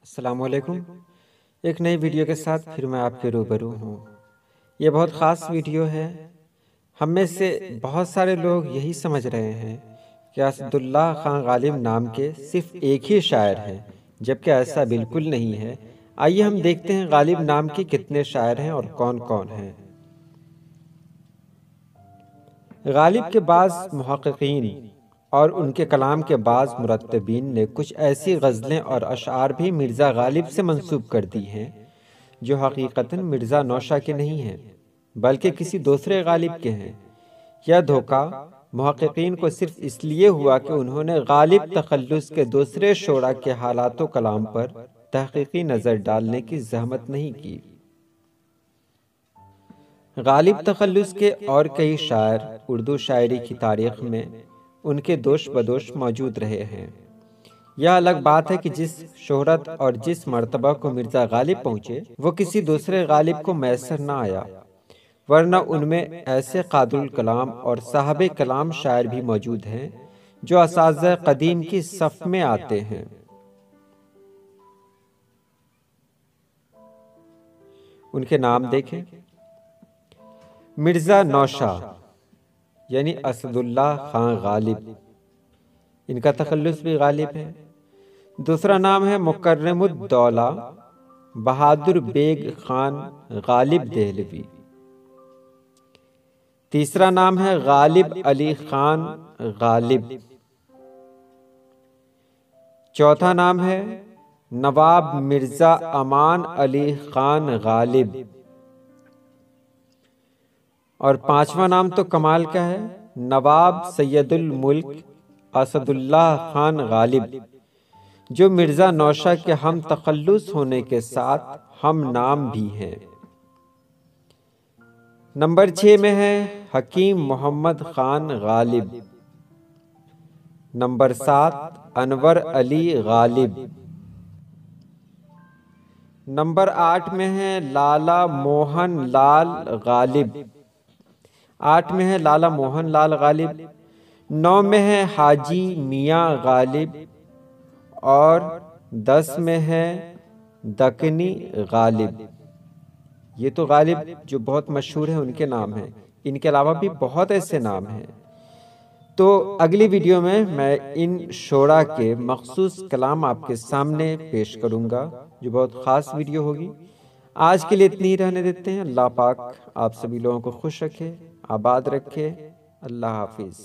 السلام علیکم۔ ایک نئی ویڈیو کے ساتھ پھر میں آپ کے روبرو ہوں۔ یہ بہت خاص ویڈیو ہے۔ ہم میں سے بہت سارے لوگ یہی سمجھ رہے ہیں کہ اسداللہ خان غالب نام کے صرف ایک ہی شاعر ہیں، جبکہ ایسا بالکل نہیں ہے۔ آئیے ہم دیکھتے ہیں غالب نام کے کتنے شاعر ہیں اور کون کون ہیں۔ غالب کے بعض محققین اور ان کے کلام کے بعض مرتبین نے کچھ ایسی غزلیں اور اشعار بھی مرزا غالب سے منسوب کر دی ہیں جو حقیقتاً مرزا نوشہ کے نہیں ہیں بلکہ کسی دوسرے غالب کے ہیں۔ یہ دھوکہ محققین کو صرف اس لیے ہوا کہ انہوں نے غالب تخلص کے دوسرے شعراء کے حالات و کلام پر تحقیقی نظر ڈالنے کی زحمت نہیں کی۔ غالب تخلص کے اور کئی شاعر اردو شاعری کی تاریخ میں ان کے دوش بدوش موجود رہے ہیں۔ یہ الگ بات ہے کہ جس شہرت اور جس مرتبہ کو مرزا غالب پہنچے وہ کسی دوسرے غالب کو میسر نہ آیا، ورنہ ان میں ایسے قادر الکلام اور صاحب کلام شاعر بھی موجود ہیں جو اساتذہ قدیم کی صف میں آتے ہیں۔ ان کے نام دیکھیں۔ مرزا نوشہ یعنی اسداللہ خان غالب، ان کا تخلص بھی غالب ہے۔ دوسرا نام ہے مکرم الدولہ بہادر بیگ خان غالب دہلوی۔ تیسرا نام ہے غالب علی خان غالب۔ چوتھا نام ہے نواب مرزا امان علی خان غالب۔ اور پانچواں نام تو کمال کا ہے، نواب سید الملک اسداللہ خان غالب، جو مرزا نوشہ کے ہم تخلص ہونے کے ساتھ ہم نام بھی ہیں۔ نمبر 6 میں ہے حکیم محمد خان غالب۔ نمبر 7 انور علی غالب۔ نمبر 8 میں ہے لالا موہن لال غالب۔ 8 میں ہے لالا موہن لال غالب۔ 9 میں ہے حاجی میاں غالب اور 10 میں ہے دکنی غالب۔ یہ تو غالب جو بہت مشہور ہیں ان کے نام ہیں، ان کے علاوہ بھی بہت ایسے نام ہیں۔ تو اگلی ویڈیو میں ان شعراء کے مخصوص کلام آپ کے سامنے پیش کروں گا، جو بہت خاص ویڈیو ہوگی۔ آج کے لیے اتنی ہی رہنے دیتے ہیں۔ اللہ پاک آپ سبھی لوگوں کو خوش رکھے، آباد رکھے۔ اللہ حافظ۔